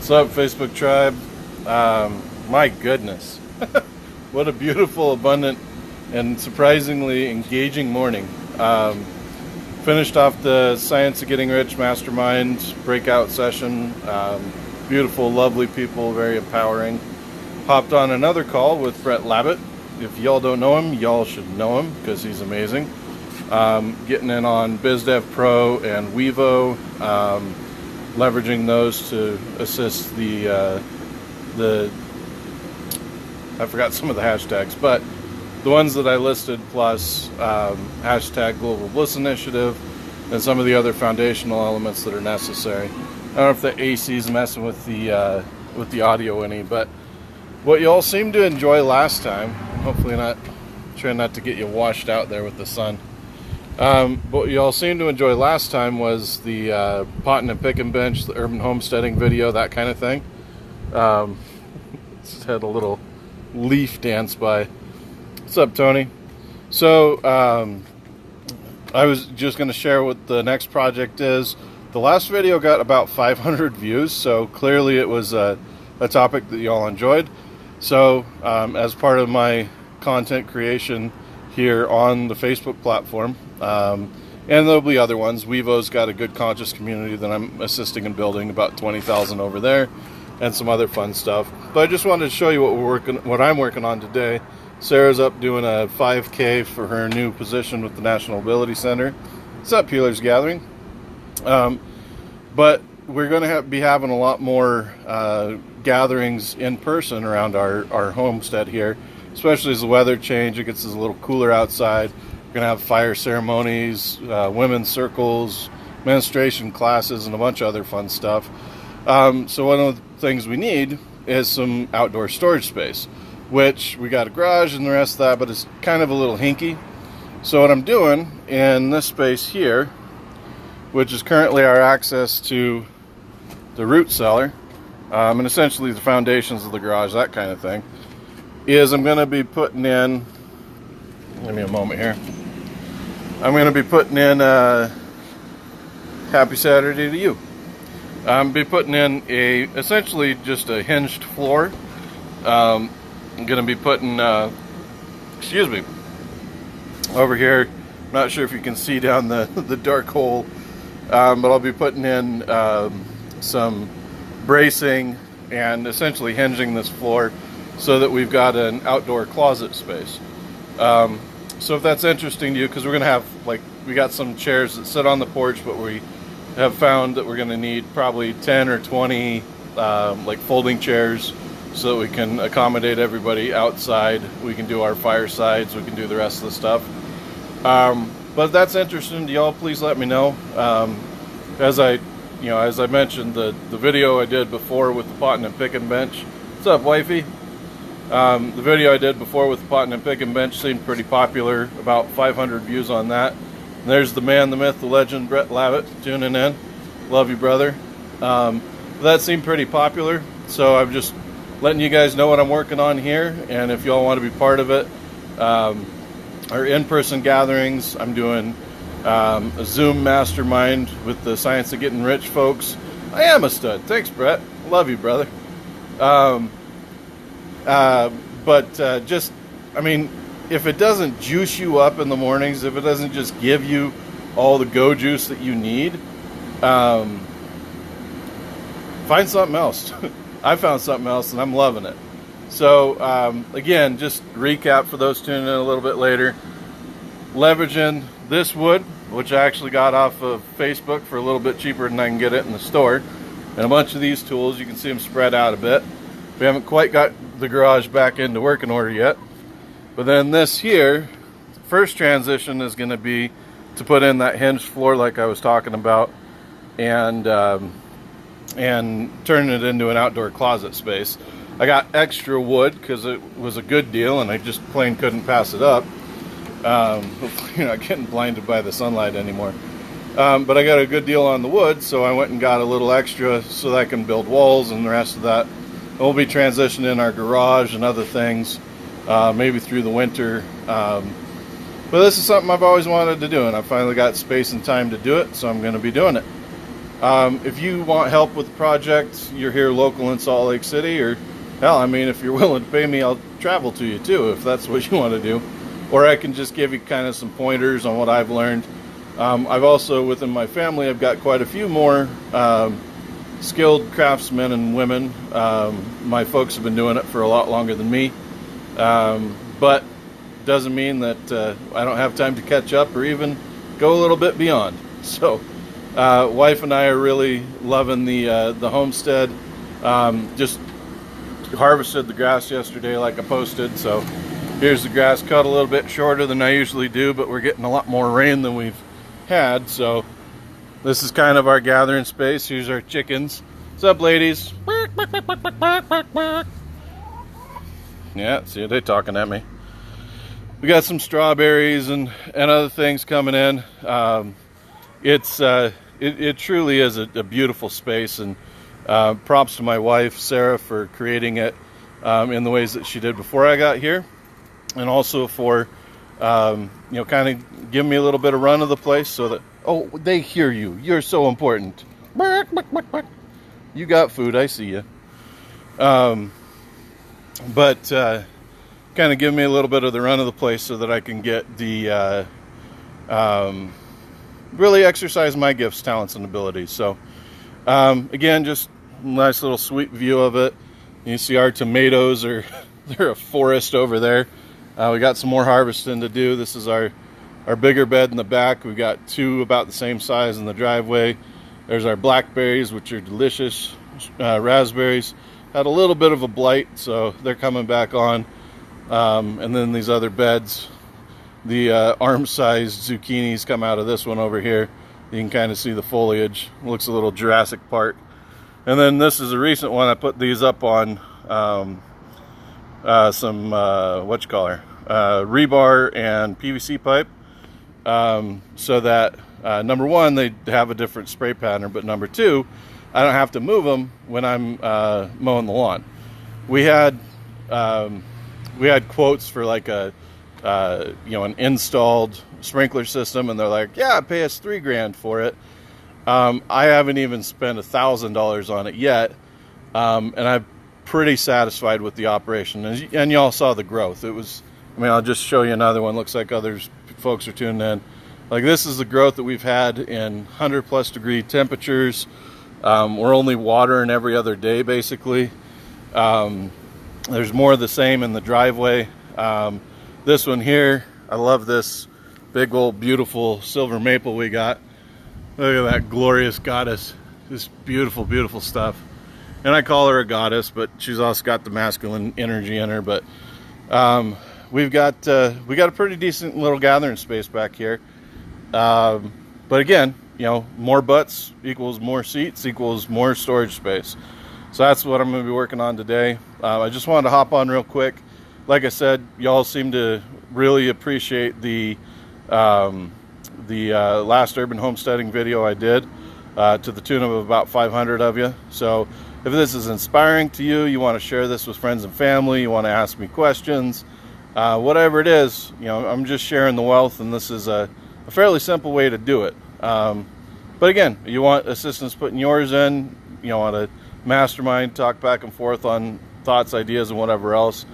What's up, Facebook tribe? My goodness. What a beautiful, abundant, and surprisingly engaging morning. Finished off the Science of Getting Rich Mastermind breakout session. Beautiful, lovely people, very empowering. Hopped on another call with Brett Labbit. If y'all don't know him, y'all should know him because he's amazing. Getting in on BizDev Pro and Wevo, leveraging those to assist the I forgot some of the hashtags, but the ones that I listed, plus hashtag Global Bliss Initiative and some of the other foundational elements that are necessary. I don't know if the AC is messing with the audio any, but what you all seemed to enjoy last time, hopefully not, trying not to get you washed out there with the sun. What you all seemed to enjoy last time was the potting and pick and bench, the urban homesteading video, that kind of thing. Just had a little leaf dance by. What's up, Tony? So I was just going to share what the next project is. The last video got about 500 views, so clearly it was a topic that you all enjoyed. So as part of my content creation here on the Facebook platform, and there'll be other ones. Wevo's got a good conscious community that I'm assisting in building, about 20,000 over there, and some other fun stuff. But I just wanted to show you what I'm working on today. Sarah's up doing a 5K for her new position with the National Ability Center. It's at Peeler's Gathering. But we're going to be having a lot more gatherings in person around our homestead here, especially as the weather changes. It gets a little cooler outside. We're going to have fire ceremonies, women's circles, menstruation classes, and a bunch of other fun stuff. So one of the things we need is some outdoor storage space, which we got a garage and the rest of that, but it's kind of a little hinky. So what I'm doing in this space here, which is currently our access to the root cellar, and essentially the foundations of the garage, that kind of thing, is I'm going to be putting in, give me a moment here, I'm going to be putting in Happy Saturday to you. I'm going to be putting in essentially just a hinged floor. I'm going to be putting, excuse me, over here, I'm not sure if you can see down the dark hole, but I'll be putting in some bracing and essentially hinging this floor so that we've got an outdoor closet space. So if that's interesting to you, because we're going to have, we got some chairs that sit on the porch, but we have found that we're going to need probably 10 or 20 folding chairs so that we can accommodate everybody outside. We can do our firesides, we can do the rest of the stuff. But if that's interesting to y'all, please let me know. As I mentioned, the video I did before with the potting and picking bench. What's up, wifey? The video I did before with the potting and picking bench seemed pretty popular, about 500 views on that. And there's the man, the myth, the legend, Brett Labbit, tuning in. Love you, brother. That seemed pretty popular, so I'm just letting you guys know what I'm working on here, and if y'all want to be part of it, our in-person gatherings, I'm doing a Zoom mastermind with the Science of Getting Rich folks. I am a stud. Thanks, Brett. Love you, brother. If it doesn't juice you up in the mornings, if it doesn't just give you all the go juice that you need, find something else. I found something else and I'm loving it. So again, just recap for those tuning in a little bit later. Leveraging this wood, which I actually got off of Facebook for a little bit cheaper than I can get it in the store, and a bunch of these tools. You can see them spread out a bit. We haven't quite got the garage back into working order yet. But then this here, first transition is going to be to put in that hinged floor like I was talking about, and turning it into an outdoor closet space. I got extra wood because it was a good deal and I just plain couldn't pass it up. Hopefully you're not getting blinded by the sunlight anymore. But I got a good deal on the wood, so I went and got a little extra so that I can build walls and the rest of that. And we'll be transitioning our garage and other things, maybe through the winter. But this is something I've always wanted to do, and I finally got space and time to do it, so I'm going to be doing it. If you want help with the project, you're here local in Salt Lake City, or hell, I mean, if you're willing to pay me, I'll travel to you too, if that's what you want to do. Or I can just give you kind of some pointers on what I've learned. I've also, within my family, I've got quite a few more skilled craftsmen and women. My folks have been doing it for a lot longer than me, but doesn't mean that I don't have time to catch up or even go a little bit beyond. So wife and I are really loving the homestead. Just harvested the grass yesterday like I posted, so here's the grass cut a little bit shorter than I usually do, but we're getting a lot more rain than we've had, so this is kind of our gathering space. Here's our chickens. What's up, ladies? Yeah, see, they're talking at me. We got some strawberries and other things coming in. It truly is a beautiful space, and props to my wife Sarah for creating it in the ways that she did before I got here, and also for kind of giving me a little bit of run of the place so that, oh, they hear you. You're so important. You got food, I see you. But kind of give me a little bit of the run of the place so that I can get the really exercise my gifts, talents, and abilities. So again, just nice little sweet view of it. You see our tomatoes are they're a forest over there. We got some more harvesting to do. This is our bigger bed in the back. We've got two about the same size in the driveway. There's our blackberries, which are delicious. Raspberries had a little bit of a blight, so they're coming back on. And then these other beds, the arm-sized zucchinis come out of this one over here. You can kind of see the foliage. It looks a little Jurassic Park. And then this is a recent one. I put these up on some rebar and PVC pipe, so that number one, they have a different spray pattern, but number two, I don't have to move them when I'm mowing the lawn. We had quotes for like an installed sprinkler system, and they're like, yeah, pay us $3,000 for it. I haven't even spent $1,000 on it yet, and I'm pretty satisfied with the operation. And y'all saw the growth. It was, I mean, I'll just show you another one. Looks like others folks are tuning in. Like, this is the growth that we've had in 100+ degree temperatures. We're only watering every other day, basically. There's more of the same in the driveway. This one here, I love this big old beautiful silver maple we got. Look at that glorious goddess. Just beautiful, beautiful stuff. And I call her a goddess, but she's also got the masculine energy in her. But we got a pretty decent little gathering space back here. But again, more butts equals more seats equals more storage space. So that's what I'm going to be working on today. I just wanted to hop on real quick. Like I said, y'all seem to really appreciate the last urban homesteading video I did, to the tune of about 500 of you. So if this is inspiring to you, you want to share this with friends and family, you want to ask me questions, whatever it is, I'm just sharing the wealth, and this is a fairly simple way to do it. But again, you want assistance putting yours in, want to mastermind, talk back and forth on thoughts, ideas, and whatever else.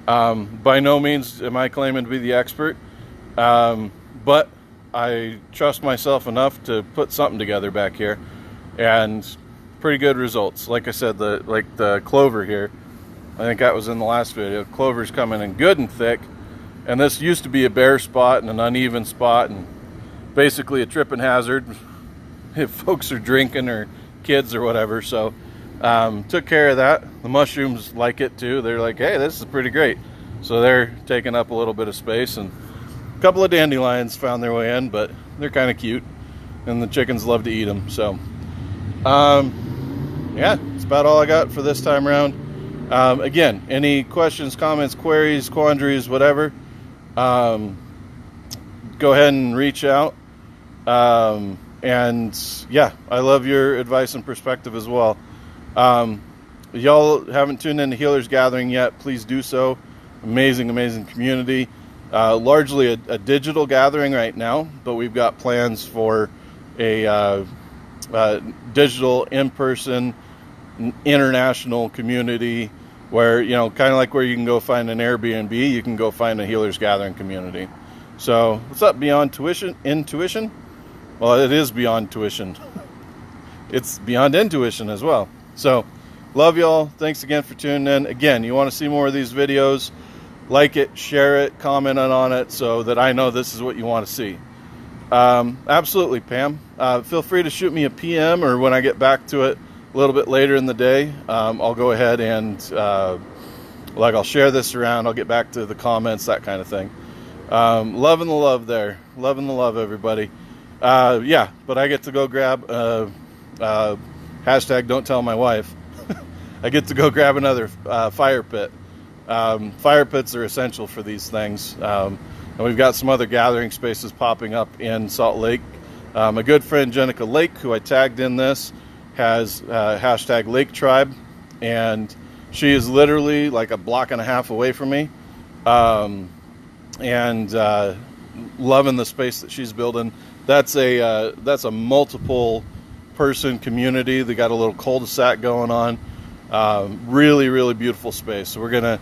By no means am I claiming to be the expert, but I trust myself enough to put something together back here, and pretty good results. Like I said, the clover here, I think that was in the last video. Clover's coming in good and thick, and this used to be a bare spot and an uneven spot, and basically a tripping hazard if folks are drinking or kids or whatever. So took care of that. The mushrooms like it too. They're like, hey, this is pretty great. So they're taking up a little bit of space, and a couple of dandelions found their way in, but they're kind of cute, and the chickens love to eat them. So yeah, that's about all I got for this time around. Again, any questions, comments, queries, quandaries, whatever, go ahead and reach out. And yeah, I love your advice and perspective as well. Y'all haven't tuned into Healers Gathering yet, please do so. Amazing, amazing community. Largely a digital gathering right now, but we've got plans for a digital, in-person, international community where, you know, kind of like where you can go find an Airbnb, you can go find a Healers Gathering community. So what's up, Beyond Intuition? Well, it is beyond tuition. It's beyond intuition as well. So love y'all. Thanks again for tuning in. Again, you want to see more of these videos, like it, share it, comment on it so that I know this is what you want to see. Absolutely, Pam. Feel free to shoot me a PM, or when I get back to it a little bit later in the day, I'll go ahead and I'll share this around. I'll get back to the comments, that kind of thing. Loving the love there. Loving the love, everybody. Yeah, but I get to go grab hashtag don't tell my wife. I get to go grab another fire pit. Fire pits are essential for these things. And we've got some other gathering spaces popping up in Salt Lake. My good friend Jenica Lake, who I tagged in this, has hashtag Lake Tribe, and she is literally like a block and a half away from me, and loving the space that she's building. That's a multiple person community. They got a little cul-de-sac going on. Really, really beautiful space. So we're gonna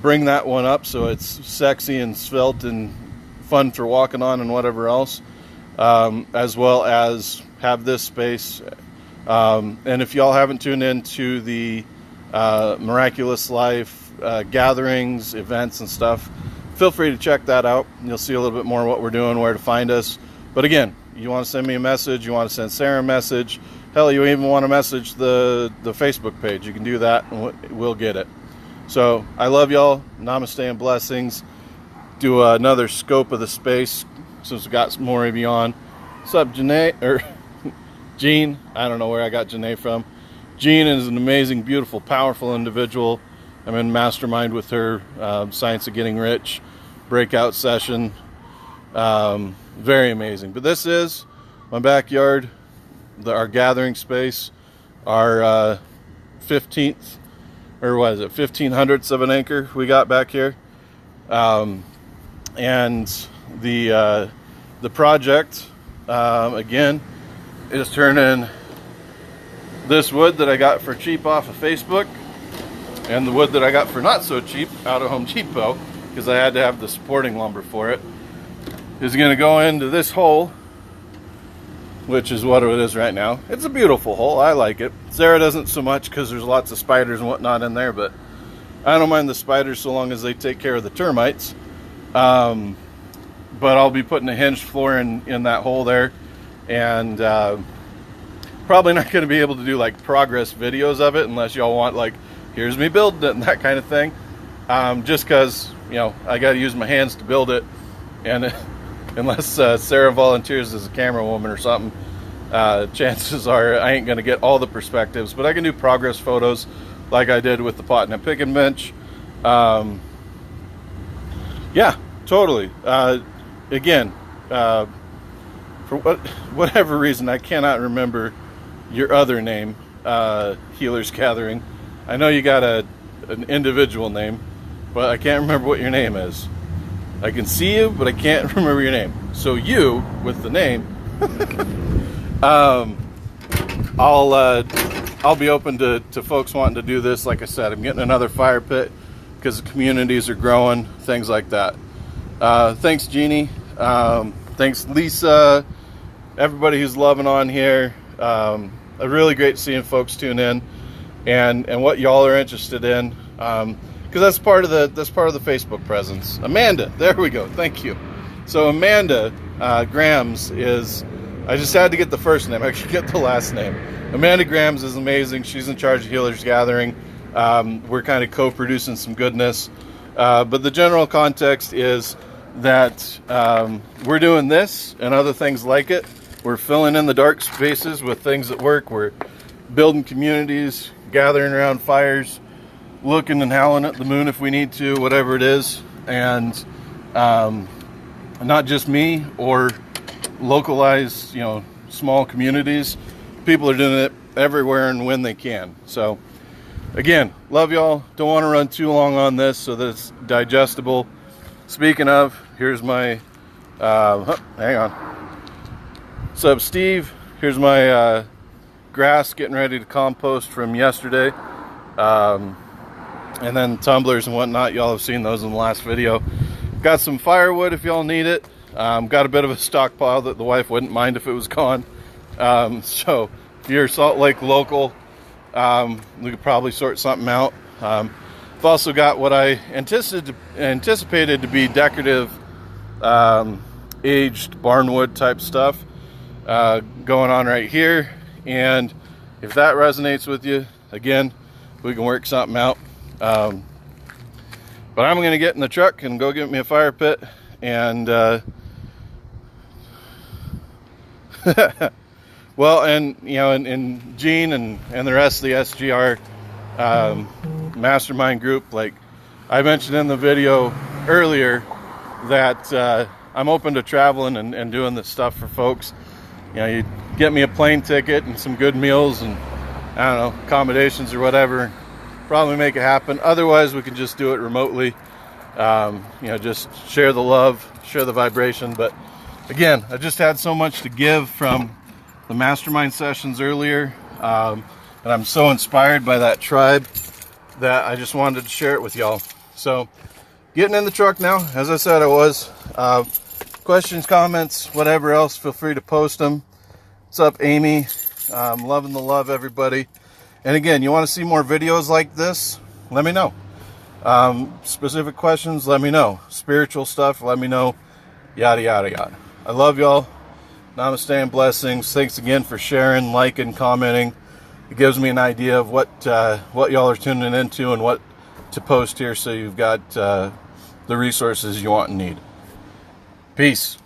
bring that one up so it's sexy and svelte and fun for walking on and whatever else, as well as have this space. And if y'all haven't tuned into the Miraculous Life gatherings, events, and stuff, feel free to check that out. You'll see a little bit more what we're doing, where to find us. But again, you want to send me a message, you want to send Sarah a message, hell, you even want to message the Facebook page, you can do that and we'll get it. So I love y'all. Namaste and blessings. Do another scope of the space since we got some more of you on. What's up, Janae? Or Jean? I don't know where I got Janae from. Jean is an amazing, beautiful, powerful individual. I'm in mastermind with her, Science of Getting Rich breakout session. Very amazing. But this is my backyard, our gathering space, our 15th, or what is it, 1500ths of an acre we got back here. And the project, again, is turning this wood that I got for cheap off of Facebook and the wood that I got for not so cheap out of Home Depot, because I had to have the supporting lumber for it, is going to go into this hole, which is what it is right now. It's a beautiful hole. I like it. Sarah doesn't so much because there's lots of spiders and whatnot in there, but I don't mind the spiders so long as they take care of the termites. But I'll be putting a hinged floor in that hole there, and probably not going to be able to do like progress videos of it unless y'all want like, here's me building it and that kind of thing. Just because, you know, I got to use my hands to build it, and unless Sarah volunteers as a camera woman or something, chances are I ain't going to get all the perspectives, but I can do progress photos like I did with the pot and a pick and bench. Yeah, totally. Again, for whatever reason, I cannot remember your other name, Healers Gathering. I know you got an individual name, but I can't remember what your name is. I can see you, but I can't remember your name. So you, with the name, I'll be open to folks wanting to do this. Like I said, I'm getting another fire pit because the communities are growing, things like that. Thanks, Jeannie. Thanks, Lisa. Everybody who's loving on here. Really great seeing folks tune in and what y'all are interested in. Because that's part of the Facebook presence. Amanda, there we go. Thank you. So Amanda Grams is, I just had to get the first name. I could get the last name. Amanda Grams is amazing. She's in charge of Healers Gathering. We're kind of co-producing some goodness. But the general context is that we're doing this and other things like it. We're filling in the dark spaces with things that work. We're building communities, gathering around fires, looking and howling at the moon if we need to, whatever it is. And not just me or localized, you know, small communities. People are doing it everywhere and when they can. So again, love y'all. Don't want to run too long on this so that it's digestible. Speaking of, here's my hang on. What's up, Steve? Here's my grass getting ready to compost from yesterday. And then tumblers and whatnot. Y'all have seen those in the last video. Got some firewood if y'all need it. Got a bit of a stockpile that the wife wouldn't mind if it was gone. So if you're Salt Lake local, we could probably sort something out. I've also got what I anticipated to be decorative aged barnwood type stuff going on right here. And if that resonates with you, again, we can work something out. But I'm going to get in the truck and go get me a fire pit. And well, and you know, and Gene and the rest of the SGR mastermind group, like I mentioned in the video earlier, that I'm open to traveling and doing this stuff for folks. You know, you get me a plane ticket and some good meals and, I don't know, accommodations or whatever, probably make it happen. Otherwise, we can just do it remotely. You know, just share the love, share the vibration. But again, I just had so much to give from the mastermind sessions earlier, and I'm so inspired by that tribe that I just wanted to share it with y'all. So getting in the truck now, as I said I was. Questions, comments, whatever else, feel free to post them. What's up, Amy? Loving the love, everybody. And again, you want to see more videos like this, let me know. Specific questions, let me know. Spiritual stuff, let me know. Yada, yada, yada. I love y'all. Namaste and blessings. Thanks again for sharing, liking, commenting. It gives me an idea of what y'all are tuning into and what to post here, so you've got the resources you want and need. Peace.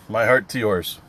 My heart to yours.